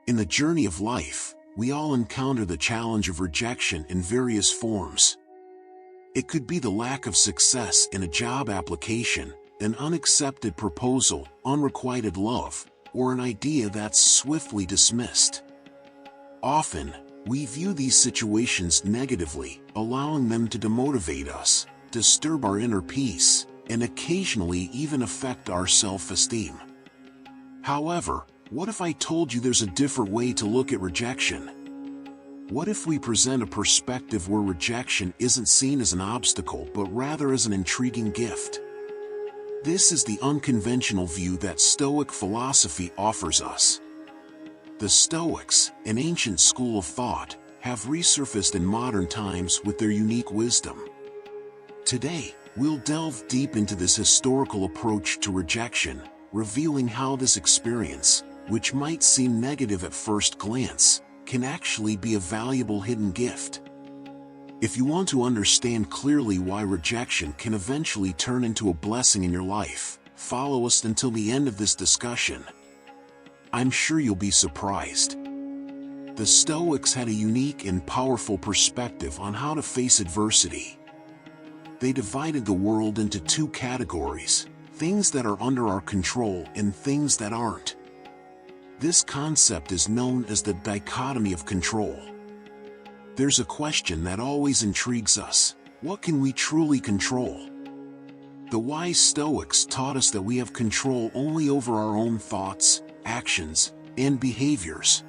In the journey of life, we all encounter the challenge of rejection in various forms. It could be the lack of success in a job application, an unaccepted proposal, unrequited love, or an idea that's swiftly dismissed. Often, we view these situations negatively, allowing them to demotivate us, disturb our inner peace, and occasionally even affect our self-esteem. However, what if I told you there's a different way to look at rejection? What if we present a perspective where rejection isn't seen as an obstacle but rather as an intriguing gift? This is the unconventional view that Stoic philosophy offers us. The Stoics, an ancient school of thought, have resurfaced in modern times with their unique wisdom. Today, we'll delve deep into this historical approach to rejection, revealing how this experience, which might seem negative at first glance, can actually be a valuable hidden gift. If you want to understand clearly why rejection can eventually turn into a blessing in your life, follow us until the end of this discussion. I'm sure you'll be surprised. The Stoics had a unique and powerful perspective on how to face adversity. They divided the world into two categories: things that are under our control and things that aren't. This concept is known as the dichotomy of control. There's a question that always intrigues us: what can we truly control? The wise Stoics taught us that we have control only over our own thoughts, actions, and behaviors.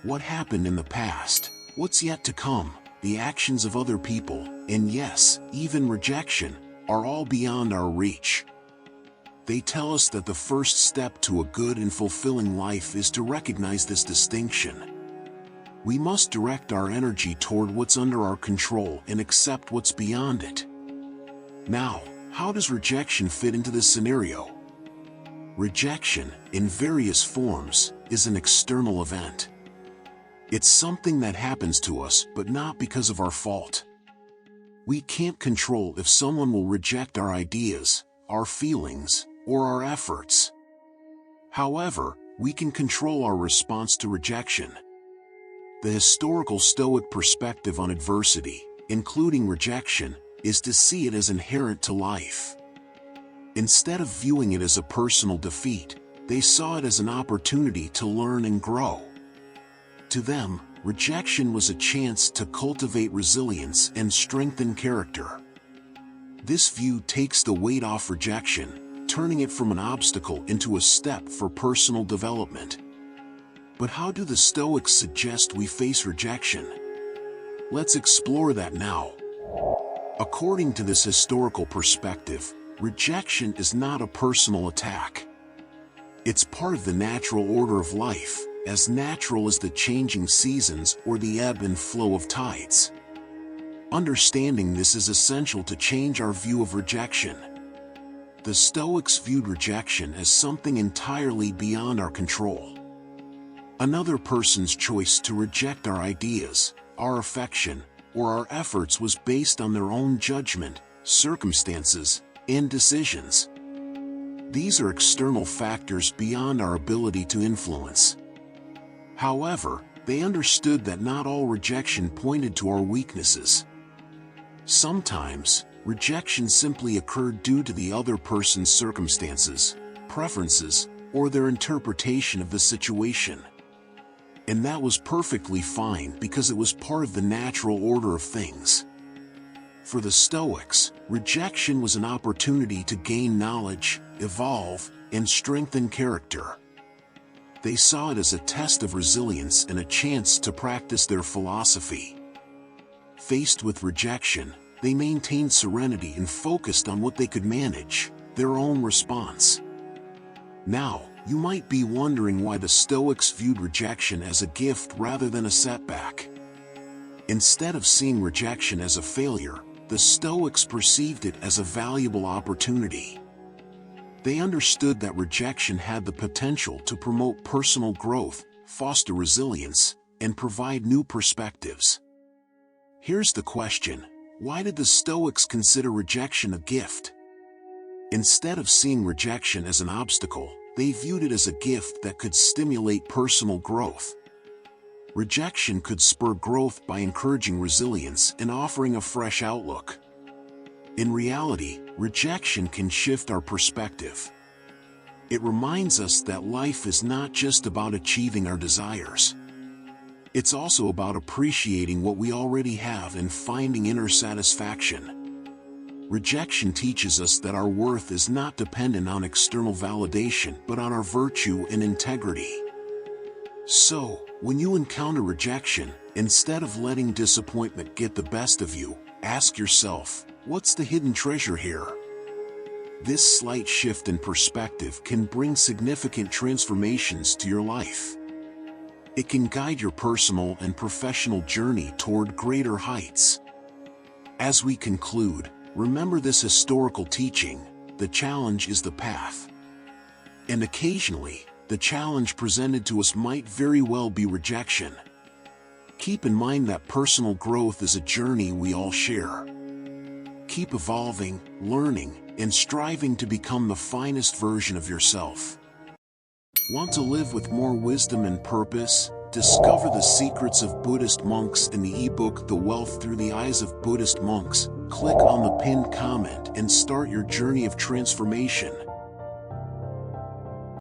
What happened in the past, what's yet to come, the actions of other people, and yes, even rejection, are all beyond our reach. They tell us that the first step to a good and fulfilling life is to recognize this distinction. We must direct our energy toward what's under our control and accept what's beyond it. Now, how does rejection fit into this scenario? Rejection, in various forms, is an external event. It's something that happens to us, but not because of our fault. We can't control if someone will reject our ideas, our feelings, or our efforts. However, we can control our response to rejection. The historical Stoic perspective on adversity, including rejection, is to see it as inherent to life. Instead of viewing it as a personal defeat, they saw it as an opportunity to learn and grow. To them, rejection was a chance to cultivate resilience and strengthen character. This view takes the weight off rejection, turning it from an obstacle into a step for personal development. But how do the Stoics suggest we face rejection? Let's explore that now. According to this historical perspective, rejection is not a personal attack. It's part of the natural order of life, as natural as the changing seasons or the ebb and flow of tides. Understanding this is essential to change our view of rejection. The Stoics viewed rejection as something entirely beyond our control. Another person's choice to reject our ideas, our affection, or our efforts was based on their own judgment, circumstances, and decisions. These are external factors beyond our ability to influence. However, they understood that not all rejection pointed to our weaknesses. Sometimes, rejection simply occurred due to the other person's circumstances, preferences, or their interpretation of the situation. And that was perfectly fine because it was part of the natural order of things. For the Stoics, rejection was an opportunity to gain knowledge, evolve, and strengthen character. They saw it as a test of resilience and a chance to practice their philosophy. Faced with rejection, they maintained serenity and focused on what they could manage, their own response. Now, you might be wondering why the Stoics viewed rejection as a gift rather than a setback. Instead of seeing rejection as a failure, the Stoics perceived it as a valuable opportunity. They understood that rejection had the potential to promote personal growth, foster resilience, and provide new perspectives. Here's the question: why did the Stoics consider rejection a gift? Instead of seeing rejection as an obstacle, They viewed it as a gift that could stimulate personal growth. Rejection could spur growth by encouraging resilience and offering a fresh outlook. In reality, rejection can shift our perspective. It reminds us that life is not just about achieving our desires. It's also about appreciating what we already have and finding inner satisfaction. Rejection teaches us that our worth is not dependent on external validation but on our virtue and integrity. So, when you encounter rejection, instead of letting disappointment get the best of you, ask yourself, what's the hidden treasure here? This slight shift in perspective can bring significant transformations to your life. It can guide your personal and professional journey toward greater heights. As we conclude, remember this historical teaching: the challenge is the path. And occasionally, the challenge presented to us might very well be rejection. Keep in mind that personal growth is a journey we all share. Keep evolving, learning, and striving to become the finest version of yourself. Want to live with more wisdom and purpose? Discover the secrets of Buddhist monks in the ebook The Wealth Through the Eyes of Buddhist Monks. Click on the pinned comment and start your journey of transformation.